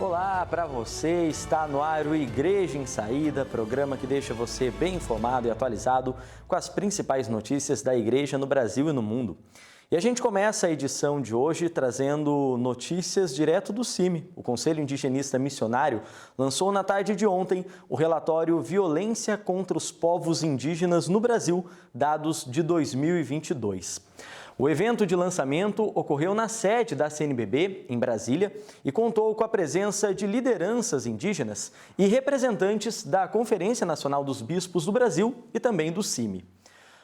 Olá para você, está no ar o Igreja em Saída, programa que deixa você bem informado e atualizado com as principais notícias da igreja no Brasil e no mundo. E a gente começa a edição de hoje trazendo notícias direto do CIMI. O Conselho Indigenista Missionário lançou na tarde de ontem o relatório Violência contra os Povos Indígenas no Brasil, dados de 2022. O evento de lançamento ocorreu na sede da CNBB, em Brasília, e contou com a presença de lideranças indígenas e representantes da Conferência Nacional dos Bispos do Brasil e também do CIMI.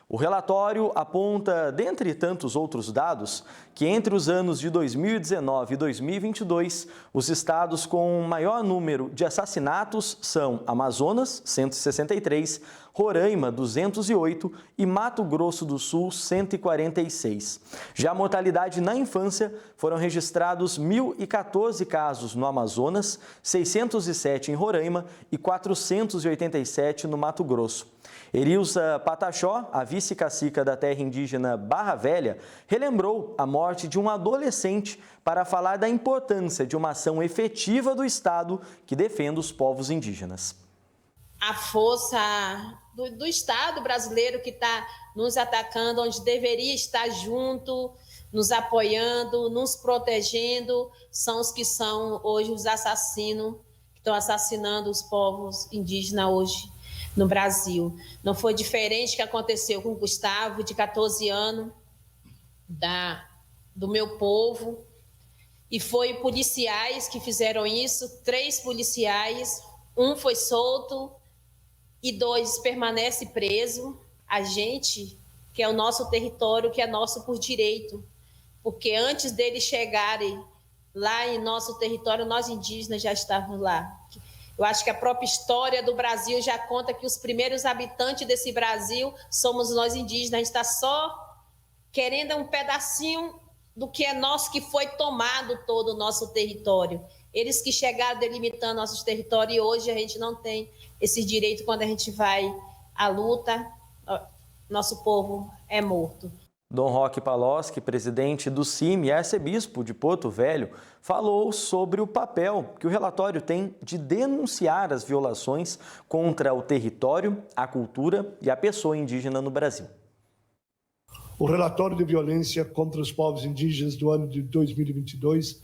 O relatório aponta, dentre tantos outros dados, que entre os anos de 2019 e 2022, os estados com maior número de assassinatos são Amazonas, 163, Roraima, 208 e Mato Grosso do Sul, 146. Já a mortalidade na infância foram registrados 1.014 casos no Amazonas, 607 em Roraima e 487 no Mato Grosso. Erilza Patachó, a vice-cacica da terra indígena Barra Velha, relembrou a morte de um adolescente para falar da importância de uma ação efetiva do Estado que defenda os povos indígenas. A força do Estado brasileiro que está nos atacando, onde deveria estar junto, nos apoiando, nos protegendo, são os que são hoje os assassinos, que estão assassinando os povos indígenas hoje no Brasil. Não foi diferente que aconteceu com o Gustavo, de 14 anos, do meu povo, e foi policiais que fizeram isso, 3 policiais, um foi solto e 2 permanecem presos. A gente, que é o nosso território, que é nosso por direito, porque antes deles chegarem lá em nosso território, nós indígenas já estávamos lá. Eu acho que a própria história do Brasil já conta que os primeiros habitantes desse Brasil somos nós indígenas. A gente está só querendo um pedacinho do que é nosso, que foi tomado todo o nosso território. Eles que chegaram delimitando nossos territórios e hoje a gente não tem esse direito. Quando a gente vai à luta, nosso povo é morto. Dom Roque Palocci, presidente do CIMI e arcebispo de Porto Velho, falou sobre o papel que o relatório tem de denunciar as violações contra o território, a cultura e a pessoa indígena no Brasil. O relatório de violência contra os povos indígenas do ano de 2022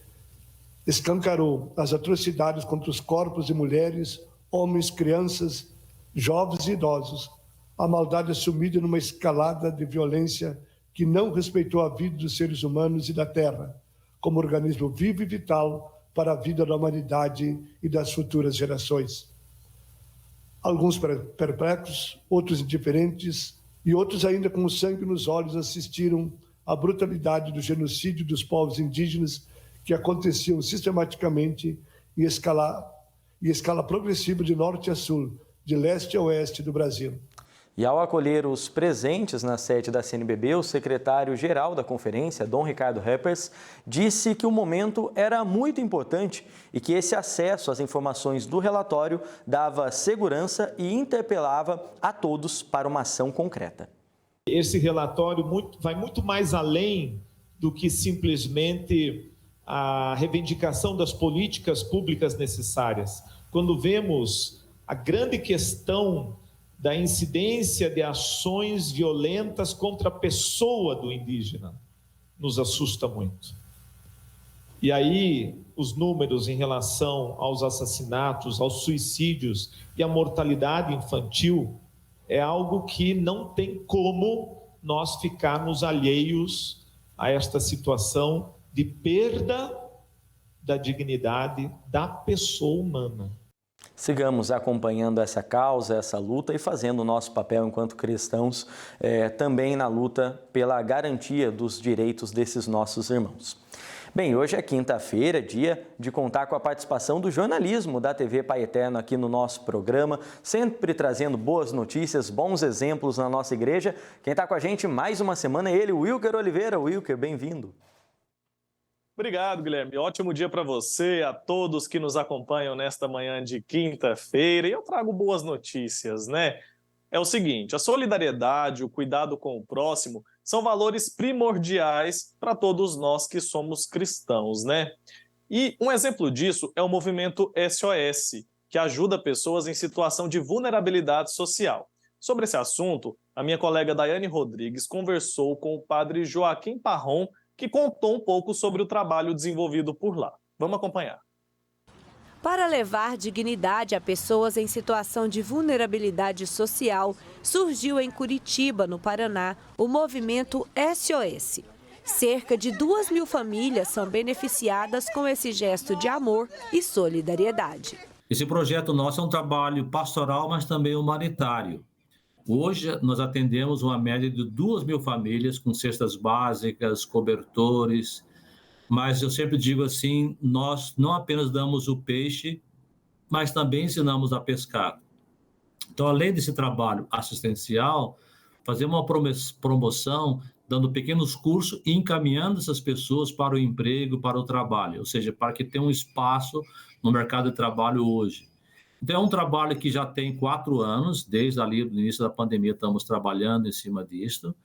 escancarou as atrocidades contra os corpos de mulheres, homens, crianças, jovens e idosos, a maldade assumida numa escalada de violência que não respeitou a vida dos seres humanos e da terra, como organismo vivo e vital para a vida da humanidade e das futuras gerações. Alguns perplexos, outros indiferentes e outros ainda com o sangue nos olhos assistiram à brutalidade do genocídio dos povos indígenas que aconteciam sistematicamente em escala progressiva de norte a sul, de leste a oeste do Brasil. E ao acolher os presentes na sede da CNBB, o secretário-geral da conferência, Dom Ricardo Reppers, disse que o momento era muito importante e que esse acesso às informações do relatório dava segurança e interpelava a todos para uma ação concreta. Esse relatório vai muito mais além do que simplesmente a reivindicação das políticas públicas necessárias. Quando vemos a grande questão da incidência de ações violentas contra a pessoa do indígena, nos assusta muito. E aí, os números em relação aos assassinatos, aos suicídios e à mortalidade infantil é algo que não tem como nós ficarmos alheios a esta situação de perda da dignidade da pessoa humana. Sigamos acompanhando essa causa, essa luta e fazendo o nosso papel enquanto cristãos também na luta pela garantia dos direitos desses nossos irmãos. Bem, hoje é quinta-feira, dia de contar com a participação do jornalismo da TV Pai Eterno aqui no nosso programa, sempre trazendo boas notícias, bons exemplos na nossa igreja. Quem está com a gente mais uma semana é ele, Wilker Oliveira. Wilker, bem-vindo. Obrigado, Guilherme. Ótimo dia para você, a todos que nos acompanham nesta manhã de quinta-feira. E eu trago boas notícias, né? É o seguinte, a solidariedade, o cuidado com o próximo são valores primordiais para todos nós que somos cristãos, né? E um exemplo disso é o movimento SOS, que ajuda pessoas em situação de vulnerabilidade social. Sobre esse assunto, a minha colega Daiane Rodrigues conversou com o padre Joaquim Parron, que contou um pouco sobre o trabalho desenvolvido por lá. Vamos acompanhar. Para levar dignidade a pessoas em situação de vulnerabilidade social, surgiu em Curitiba, no Paraná, o movimento SOS. Cerca de 2.000 famílias são beneficiadas com esse gesto de amor e solidariedade. Esse projeto nosso é um trabalho pastoral, mas também humanitário. Hoje, nós atendemos uma média de 2.000 famílias com cestas básicas, cobertores, mas eu sempre digo assim, nós não apenas damos o peixe, mas também ensinamos a pescar. Então, além desse trabalho assistencial, fazemos uma promoção, dando pequenos cursos e encaminhando essas pessoas para o emprego, para o trabalho, ou seja, para que tenham um espaço no mercado de trabalho hoje. Então, é um trabalho que já tem 4 anos, desde ali do início da pandemia estamos trabalhando em cima disso,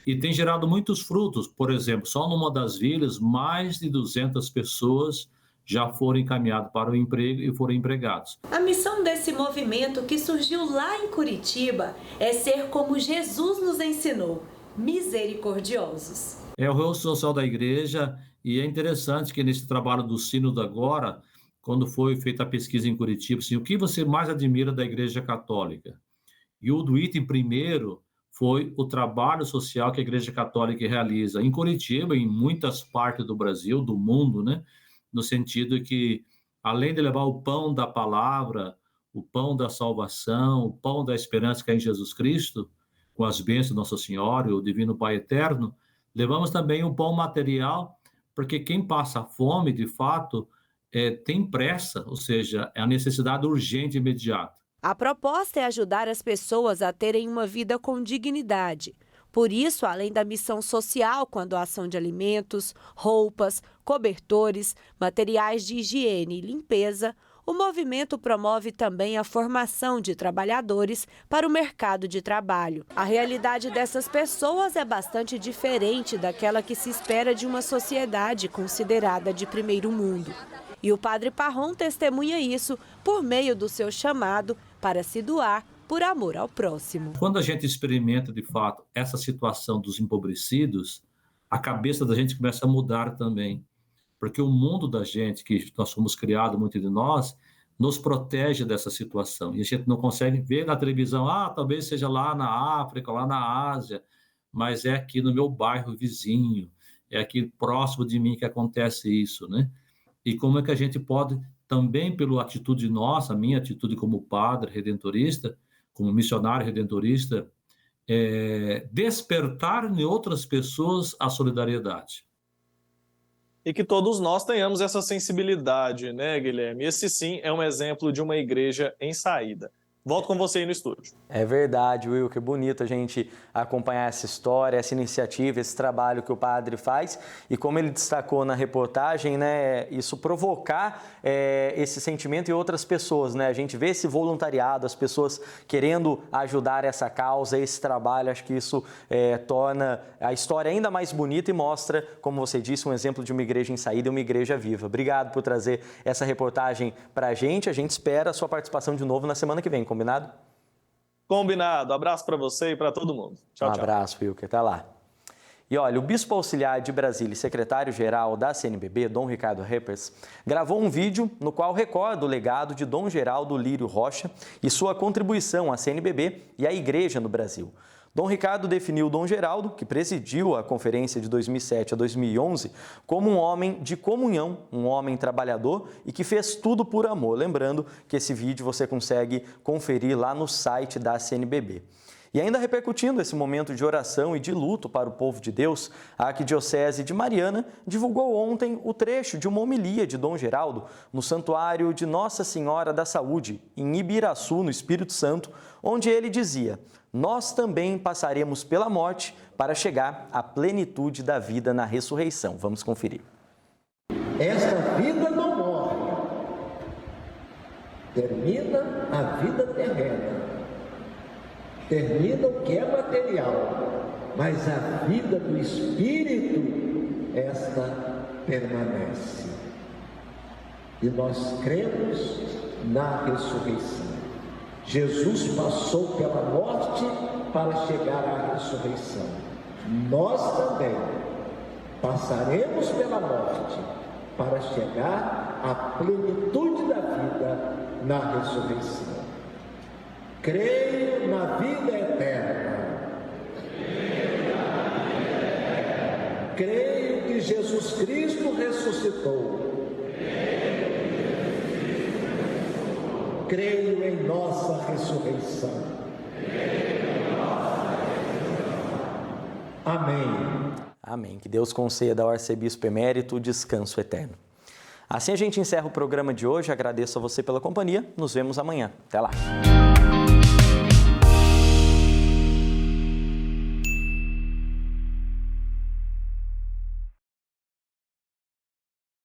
e tem gerado muitos frutos. Por exemplo, só numa das vilas, mais de 200 pessoas já foram encaminhadas para o emprego e foram empregados. A missão desse movimento, que surgiu lá em Curitiba, é ser como Jesus nos ensinou, misericordiosos. É o rosto social da igreja, e é interessante que nesse trabalho do Sínodo agora, quando foi feita a pesquisa em Curitiba, assim, o que você mais admira da Igreja Católica? E o do item primeiro foi o trabalho social que a Igreja Católica realiza em Curitiba, em muitas partes do Brasil, do mundo, né? No sentido que, além de levar o pão da palavra, o pão da salvação, o pão da esperança que é em Jesus Cristo, com as bênçãos de Nossa Senhora e o Divino Pai Eterno, levamos também o pão material, porque quem passa fome, de fato, tem pressa, ou seja, é a necessidade urgente e imediata. A proposta é ajudar as pessoas a terem uma vida com dignidade. Por isso, além da missão social com a doação de alimentos, roupas, cobertores, materiais de higiene e limpeza, o movimento promove também a formação de trabalhadores para o mercado de trabalho. A realidade dessas pessoas é bastante diferente daquela que se espera de uma sociedade considerada de primeiro mundo. E o padre Parron testemunha isso por meio do seu chamado para se doar por amor ao próximo. Quando a gente experimenta, de fato, essa situação dos empobrecidos, a cabeça da gente começa a mudar também. Porque o mundo da gente, que nós fomos criados, muito de nós, nos protege dessa situação. E a gente não consegue ver na televisão, talvez seja lá na África, lá na Ásia, mas é aqui no meu bairro vizinho, é aqui próximo de mim que acontece isso, né? E como é que a gente pode, também pela atitude nossa, minha atitude como padre redentorista, como missionário redentorista, despertar em outras pessoas a solidariedade. E que todos nós tenhamos essa sensibilidade, né, Guilherme? Esse sim é um exemplo de uma igreja em saída. Volto com você aí no estúdio. É verdade, Will, que bonito a gente acompanhar essa história, essa iniciativa, esse trabalho que o padre faz. E como ele destacou na reportagem, né, isso provocar esse sentimento em outras pessoas, né? A gente vê esse voluntariado, as pessoas querendo ajudar essa causa, esse trabalho. Acho que isso torna a história ainda mais bonita e mostra, como você disse, um exemplo de uma igreja em saída e uma igreja viva. Obrigado por trazer essa reportagem para a gente. A gente espera a sua participação de novo na semana que vem. Combinado? Combinado. Abraço para você e para todo mundo. Tchau, tchau. Abraço, Wilker. Até lá. E olha, o bispo auxiliar de Brasília e secretário-geral da CNBB, Dom Ricardo Reppers, gravou um vídeo no qual recorda o legado de Dom Geraldo Lírio Rocha e sua contribuição à CNBB e à Igreja no Brasil. Dom Ricardo definiu Dom Geraldo, que presidiu a conferência de 2007 a 2011, como um homem de comunhão, um homem trabalhador e que fez tudo por amor. Lembrando que esse vídeo você consegue conferir lá no site da CNBB. E ainda repercutindo esse momento de oração e de luto para o povo de Deus, a Arquidiocese de Mariana divulgou ontem o trecho de uma homilia de Dom Geraldo no Santuário de Nossa Senhora da Saúde, em Ibiraçu, no Espírito Santo, onde ele dizia: nós também passaremos pela morte para chegar à plenitude da vida na ressurreição. Vamos conferir. Esta vida não morre, termina a vida terrena, termina o que é material, mas a vida do Espírito, esta permanece. e nós cremos na ressurreição. Jesus passou pela morte para chegar à ressurreição. Nós também passaremos pela morte para chegar à plenitude da vida na ressurreição. Creio na vida eterna. Creio que Jesus Cristo ressuscitou. Creio em nossa ressurreição. Amém. Amém. Que Deus conceda ao arcebispo emérito o descanso eterno. Assim a gente encerra o programa de hoje. Agradeço a você pela companhia. Nos vemos amanhã. Até lá.